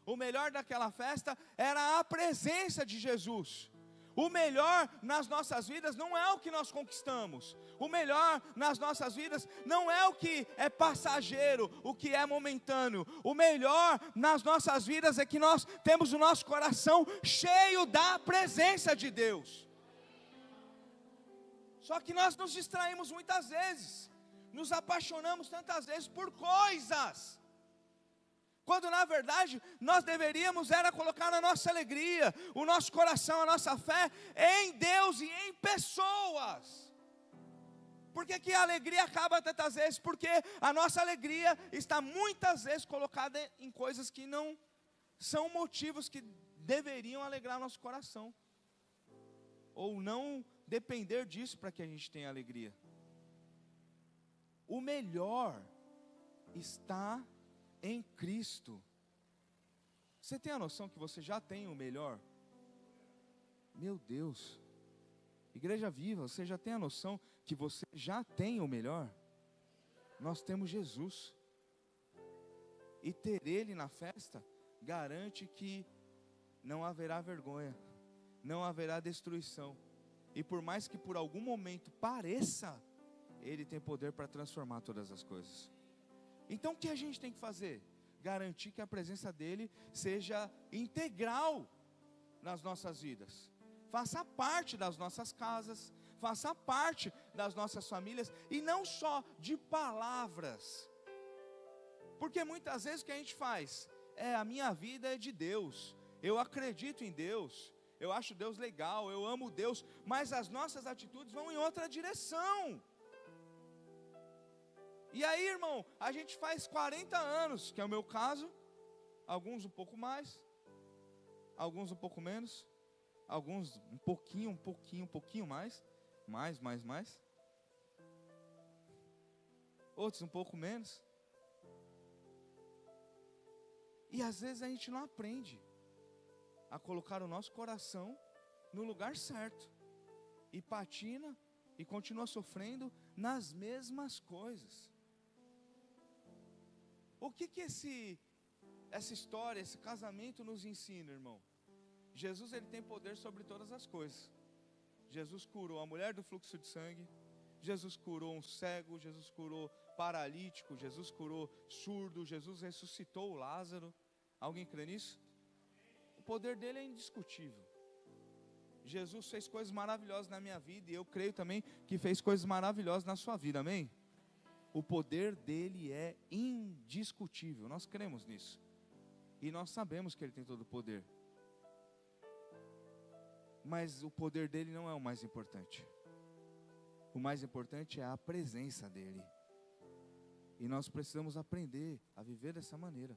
o melhor daquela festa era a presença de Jesus. O melhor nas nossas vidas não é o que nós conquistamos. O melhor nas nossas vidas não é o que é passageiro, o que é momentâneo. O melhor nas nossas vidas é que nós temos o nosso coração cheio da presença de Deus. Só que nós nos distraímos muitas vezes, nos apaixonamos tantas vezes por coisas, quando na verdade nós deveríamos era colocar a nossa alegria, o nosso coração, a nossa fé em Deus e em pessoas. Por que a alegria acaba tantas vezes? Porque a nossa alegria está muitas vezes colocada em coisas que não são motivos que deveriam alegrar nosso coração, ou não depender disso para que a gente tenha alegria. O melhor está em Cristo. Você tem a noção que você já tem o melhor? Meu Deus, Igreja Viva, você já tem a noção que você já tem o melhor? Nós temos Jesus, e ter Ele na festa garante que não haverá vergonha, não haverá destruição, e por mais que por algum momento pareça, Ele tem poder para transformar todas as coisas. Então o que a gente tem que fazer? Garantir que a presença dEle seja integral nas nossas vidas, faça parte das nossas casas, faça parte das nossas famílias, e não só de palavras, porque muitas vezes o que a gente faz? A minha vida é de Deus, eu acredito em Deus, eu acho Deus legal, eu amo Deus, mas as nossas atitudes vão em outra direção. E aí, irmão, a gente faz 40 anos, que é o meu caso, alguns um pouco mais, alguns um pouco menos, alguns um pouquinho mais, outros um pouco menos, e às vezes a gente não aprende a colocar o nosso coração no lugar certo, e patina, e continua sofrendo nas mesmas coisas. O que essa história, esse casamento nos ensina, irmão? Jesus, ele tem poder sobre todas as coisas. Jesus curou a mulher do fluxo de sangue, Jesus curou um cego, Jesus curou paralítico, Jesus curou surdo, Jesus ressuscitou o Lázaro. Alguém crê nisso? O poder dele é indiscutível. Jesus fez coisas maravilhosas na minha vida, e eu creio também que fez coisas maravilhosas na sua vida, amém? O poder dele é indiscutível, nós cremos nisso, e nós sabemos que ele tem todo o poder, mas o poder dele não é o mais importante. O mais importante é a presença dele, e nós precisamos aprender a viver dessa maneira,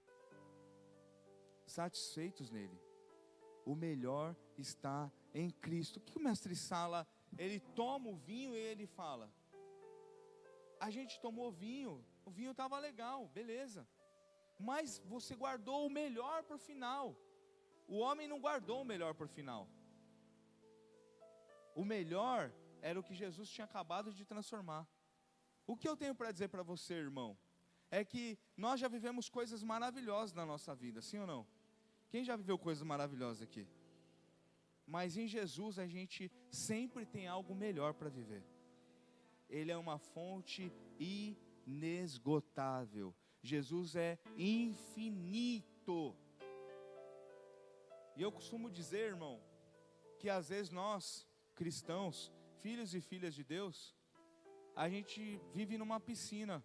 satisfeitos nele. O melhor está em Cristo. O que o mestre Sala, ele toma o vinho e ele fala: a gente tomou vinho, o vinho estava legal, beleza, mas você guardou o melhor para o final. O homem não guardou o melhor para o final. O melhor era o que Jesus tinha acabado de transformar. O que eu tenho para dizer para você, irmão, é que nós já vivemos coisas maravilhosas na nossa vida, sim ou não? Quem já viveu coisas maravilhosas aqui? Mas em Jesus a gente sempre tem algo melhor para viver. Ele é uma fonte inesgotável. Jesus é infinito. E eu costumo dizer, irmão, que às vezes nós, cristãos, filhos e filhas de Deus, a gente vive numa piscina,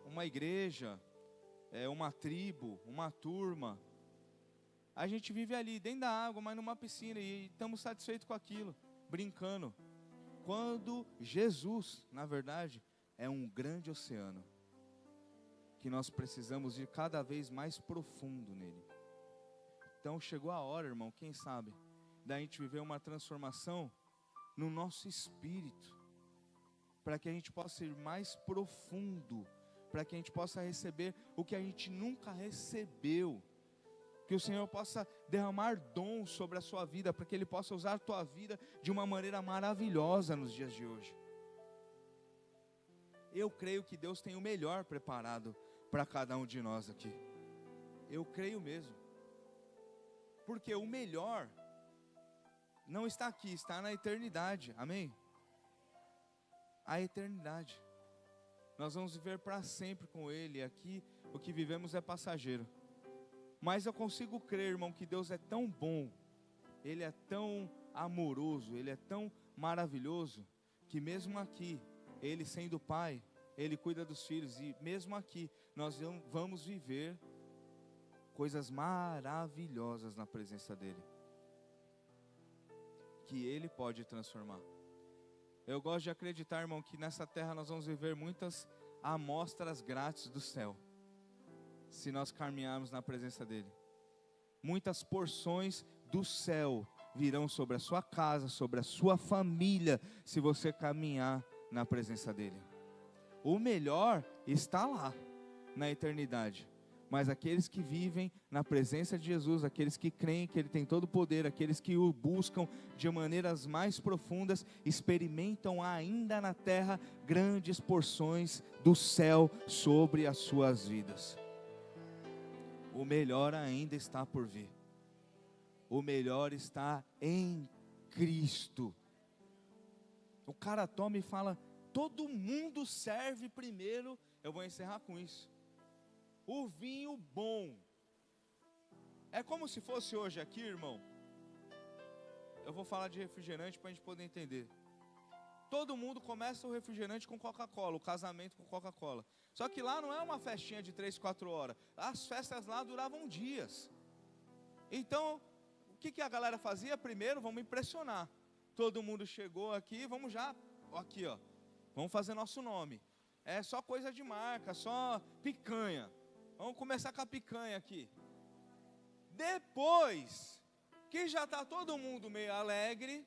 uma igreja, uma tribo, uma turma. A gente vive ali dentro da água, mas numa piscina, e estamos satisfeitos com aquilo, brincando. Quando Jesus, na verdade, é um grande oceano, que nós precisamos ir cada vez mais profundo nele. Então chegou a hora, irmão, quem sabe, da gente viver uma transformação no nosso espírito. para que a gente possa ir mais profundo, para que a gente possa receber o que a gente nunca recebeu. Que o Senhor possa derramar dons sobre a sua vida, para que Ele possa usar a tua vida de uma maneira maravilhosa nos dias de hoje. Eu creio que Deus tem o melhor preparado para cada um de nós aqui. Eu creio mesmo. Porque o melhor não está aqui, está na eternidade. Amém? A eternidade. Nós vamos viver para sempre com Ele. Aqui o que vivemos é passageiro. Mas eu consigo crer, irmão, que Deus é tão bom, Ele é tão amoroso, Ele é tão maravilhoso, que mesmo aqui, Ele sendo Pai, Ele cuida dos filhos. E mesmo aqui, nós vamos viver coisas maravilhosas na presença dEle, que Ele pode transformar. Eu gosto de acreditar, irmão, que nessa terra nós vamos viver muitas amostras grátis do céu, se nós caminharmos na presença dEle. Muitas porções do céu virão sobre a sua casa, sobre a sua família, se você caminhar na presença dEle. O melhor está lá, na eternidade. Mas aqueles que vivem na presença de Jesus, aqueles que creem que Ele tem todo o poder, aqueles que o buscam de maneiras mais profundas, experimentam ainda na terra grandes porções do céu sobre as suas vidas. O melhor ainda está por vir. O melhor está em Cristo. O cara toma e fala: todo mundo serve primeiro. Eu vou encerrar com isso. O vinho bom. É como se fosse hoje aqui, irmão. Eu vou falar de refrigerante para a gente poder entender. Todo mundo começa o refrigerante com Coca-Cola, o casamento com Coca-Cola. Só que lá não é uma festinha de 3, 4 horas. As festas lá duravam dias. Então, o que a galera fazia? Primeiro, vamos impressionar. Todo mundo chegou aqui, vamos já, aqui ó, vamos fazer nosso nome. É só coisa de marca, só picanha. Vamos começar com a picanha aqui. Depois, que já está todo mundo meio alegre,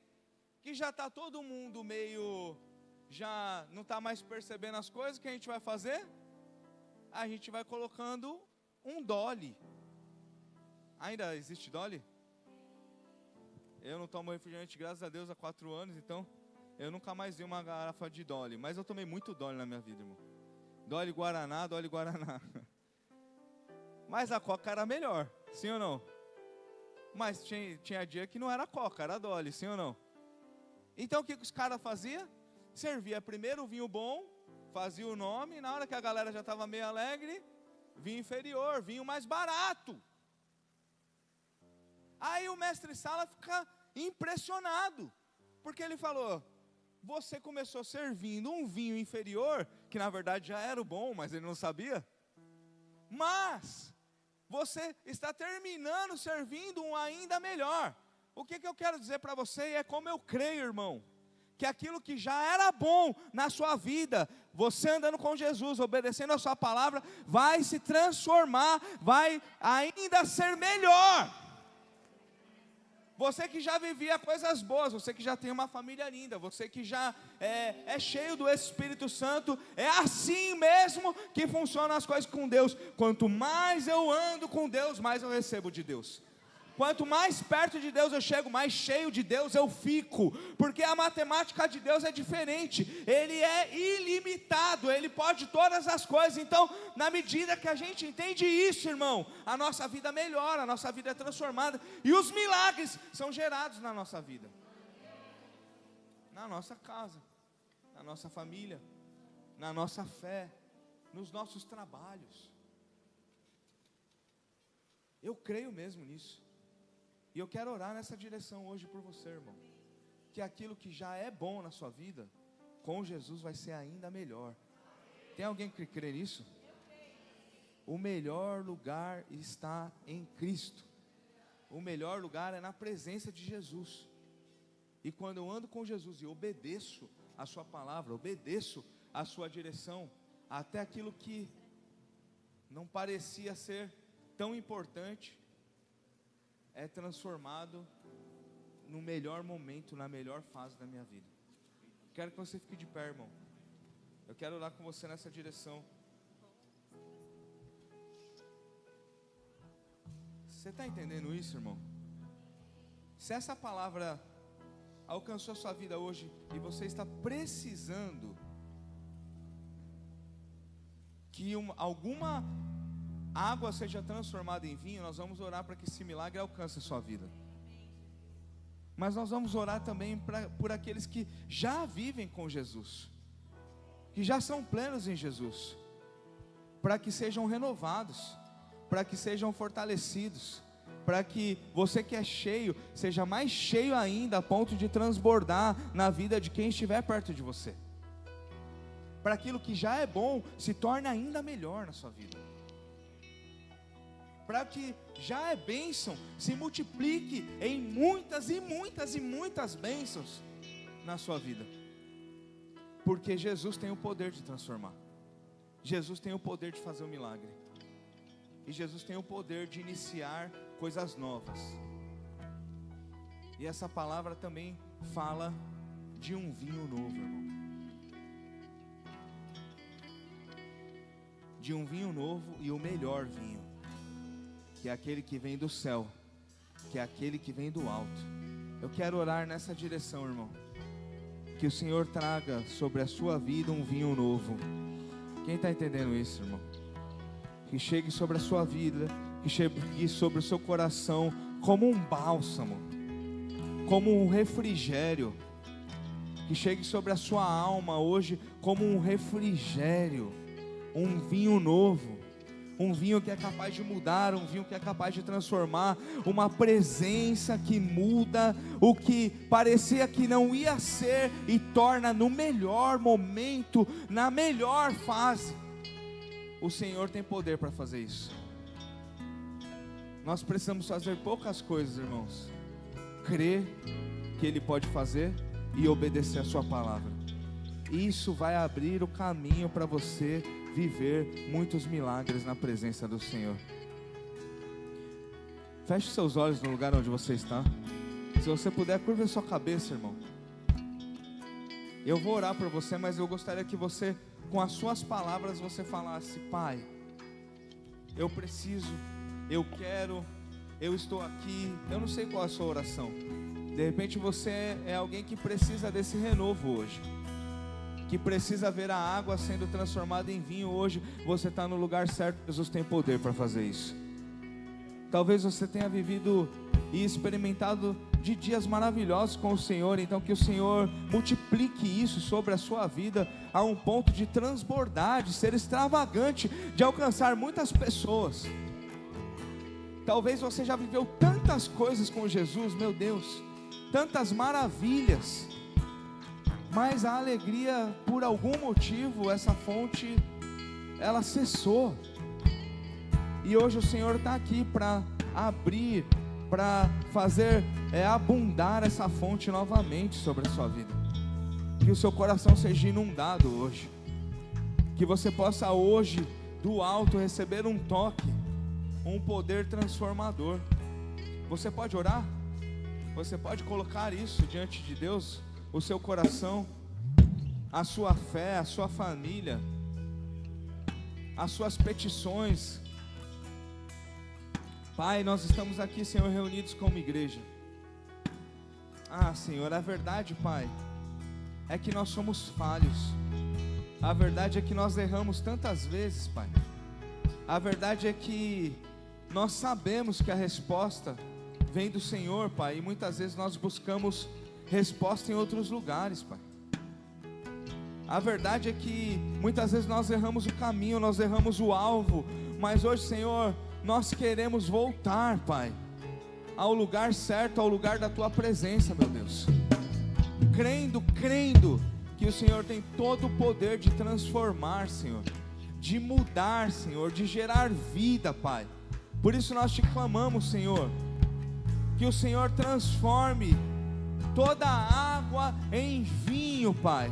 que já está todo mundo meio, já não está mais percebendo as coisas, o que a gente vai fazer? A gente vai colocando um Dolly. Ainda existe Dolly? Eu não tomo refrigerante, graças a Deus, há 4 anos, então eu nunca mais vi uma garrafa de Dolly. Mas eu tomei muito Dolly na minha vida, irmão. Dolly Guaraná, Dolly Guaraná. Mas a Coca era melhor, sim ou não? Mas tinha dia que não era Coca, era Dolly, sim ou não? Então o que os caras faziam? Servia primeiro o vinho bom, fazia o nome, e na hora que a galera já estava meio alegre, vinho inferior, vinho mais barato. Aí o mestre Sala fica impressionado, porque ele falou: você começou servindo um vinho inferior, que na verdade já era o bom, mas ele não sabia. Mas você está terminando servindo um ainda melhor. O que eu quero dizer para você é como eu creio, irmão, que aquilo que já era bom na sua vida, você andando com Jesus, obedecendo a sua palavra, vai se transformar, vai ainda ser melhor. Você que já vivia coisas boas, você que já tem uma família linda, você que já é cheio do Espírito Santo, é assim mesmo que funcionam as coisas com Deus. Quanto mais eu ando com Deus, mais eu recebo de Deus. Quanto mais perto de Deus eu chego, mais cheio de Deus eu fico, porque a matemática de Deus é diferente, Ele é ilimitado, Ele pode todas as coisas. Então, na medida que a gente entende isso, irmão, a nossa vida melhora, a nossa vida é transformada, e os milagres são gerados na nossa vida, na nossa casa, na nossa família, na nossa fé, nos nossos trabalhos. Eu creio mesmo nisso. E eu quero orar nessa direção hoje por você, irmão. Que aquilo que já é bom na sua vida, com Jesus vai ser ainda melhor. Tem alguém que crê nisso? O melhor lugar está em Cristo. O melhor lugar é na presença de Jesus. E quando eu ando com Jesus e obedeço a sua palavra, obedeço a sua direção, até aquilo que não parecia ser tão importante, é transformado no melhor momento, na melhor fase da minha vida. Quero que você fique de pé, irmão. Eu quero orar com você nessa direção. Você está entendendo isso, irmão? Se essa palavra alcançou a sua vida hoje e você está precisando que alguma água seja transformada em vinho, nós vamos orar para que esse milagre alcance a sua vida. Mas nós vamos orar também por aqueles que já vivem com Jesus, que já são plenos em Jesus, para que sejam renovados, para que sejam fortalecidos, para que você que é cheio, seja mais cheio ainda, a ponto de transbordar na vida de quem estiver perto de você, para aquilo que já é bom, se torne ainda melhor na sua vida, para que já é bênção, se multiplique em muitas e muitas e muitas bênçãos na sua vida, porque Jesus tem o poder de transformar, Jesus tem o poder de fazer um milagre, e Jesus tem o poder de iniciar coisas novas. E essa palavra também fala de um vinho novo, irmão. De um vinho novo e o melhor vinho, que é aquele que vem do céu, que é aquele que vem do alto. Eu quero orar nessa direção, irmão, que o Senhor traga sobre a sua vida um vinho novo. Quem está entendendo isso, irmão? Que chegue sobre a sua vida, que chegue sobre o seu coração como um bálsamo, como um refrigério, que chegue sobre a sua alma hoje como um refrigério, um vinho novo, um vinho que é capaz de mudar, um vinho que é capaz de transformar, uma presença que muda o que parecia que não ia ser e torna no melhor momento, na melhor fase. O Senhor tem poder para fazer isso. Nós precisamos fazer poucas coisas, irmãos. Crer que Ele pode fazer e obedecer a sua palavra. Isso vai abrir o caminho para você viver muitos milagres na presença do Senhor. Feche seus olhos no lugar onde você está. Se você puder, curva a sua cabeça, irmão. Eu vou orar por você, mas eu gostaria que você, com as suas palavras, você falasse: Pai, eu preciso, eu quero, eu estou aqui. Eu não sei qual é a sua oração. De repente você é alguém que precisa desse renovo hoje, que precisa ver a água sendo transformada em vinho hoje. Você está no lugar certo. Jesus tem poder para fazer isso. Talvez você tenha vivido e experimentado de dias maravilhosos com o Senhor, então que o Senhor multiplique isso sobre a sua vida a um ponto de transbordar, de ser extravagante, de alcançar muitas pessoas. Talvez você já viveu tantas coisas com Jesus, meu Deus, tantas maravilhas, mas a alegria, por algum motivo, essa fonte, ela cessou. E hoje o Senhor está aqui para abrir, para fazer abundar essa fonte novamente sobre a sua vida. Que o seu coração seja inundado hoje, que você possa hoje do alto receber um toque, um poder transformador. Você pode orar? Você pode colocar isso diante de Deus, o seu coração, a sua fé, a sua família, as suas petições. Pai, nós estamos aqui, Senhor, reunidos como igreja. Senhor, a verdade, Pai, é que nós somos falhos. A verdade é que nós erramos tantas vezes, Pai. A verdade é que nós sabemos que a resposta vem do Senhor, Pai, e muitas vezes nós buscamos resposta em outros lugares, Pai. A verdade é que muitas vezes nós erramos o caminho, nós erramos o alvo, mas hoje, Senhor, nós queremos voltar, Pai, ao lugar certo, ao lugar da Tua presença, meu Deus, crendo que o Senhor tem todo o poder de transformar, Senhor, de mudar, Senhor, de gerar vida, Pai. Por isso nós te clamamos, Senhor, que o Senhor transforme toda a água em vinho, Pai.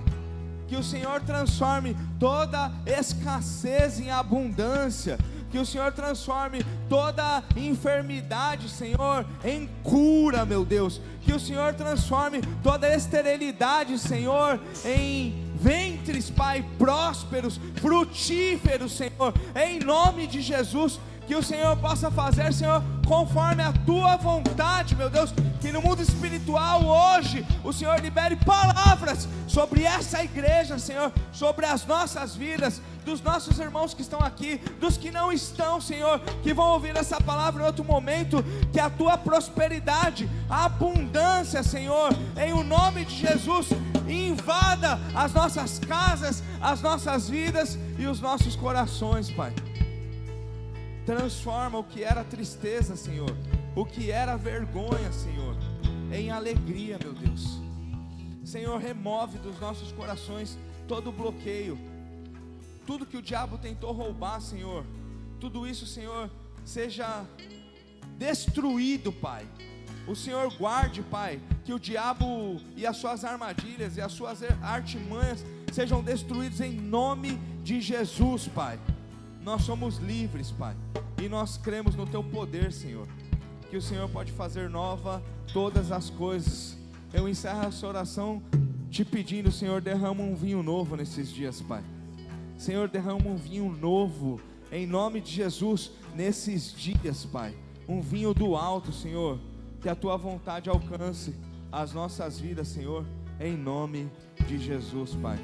Que o Senhor transforme toda escassez em abundância. Que o Senhor transforme toda enfermidade, Senhor, em cura, meu Deus. Que o Senhor transforme toda esterilidade, Senhor, em ventres, Pai, prósperos, frutíferos, Senhor, em nome de Jesus. Que o Senhor possa fazer, Senhor, conforme a Tua vontade, meu Deus. Que no mundo espiritual hoje o Senhor libere palavras sobre essa igreja, Senhor, sobre as nossas vidas, dos nossos irmãos que estão aqui, dos que não estão, Senhor, que vão ouvir essa palavra em outro momento. Que a Tua prosperidade, a abundância, Senhor, em o nome de Jesus, invada as nossas casas, as nossas vidas e os nossos corações, Pai. Transforma o que era tristeza, Senhor, o que era vergonha, Senhor, em alegria, meu Deus. Senhor, remove dos nossos corações todo bloqueio, tudo que o diabo tentou roubar, Senhor, tudo isso, Senhor, seja destruído, Pai. O Senhor guarde, Pai, que o diabo e as suas armadilhas e as suas artimanhas sejam destruídos em nome de Jesus, Pai. Nós somos livres, Pai, e nós cremos no Teu poder, Senhor, que o Senhor pode fazer nova todas as coisas. Eu encerro essa oração te pedindo, Senhor, derrama um vinho novo nesses dias, Pai. Senhor, derrama um vinho novo, em nome de Jesus, nesses dias, Pai. Um vinho do alto, Senhor, que a Tua vontade alcance as nossas vidas, Senhor, em nome de Jesus, Pai.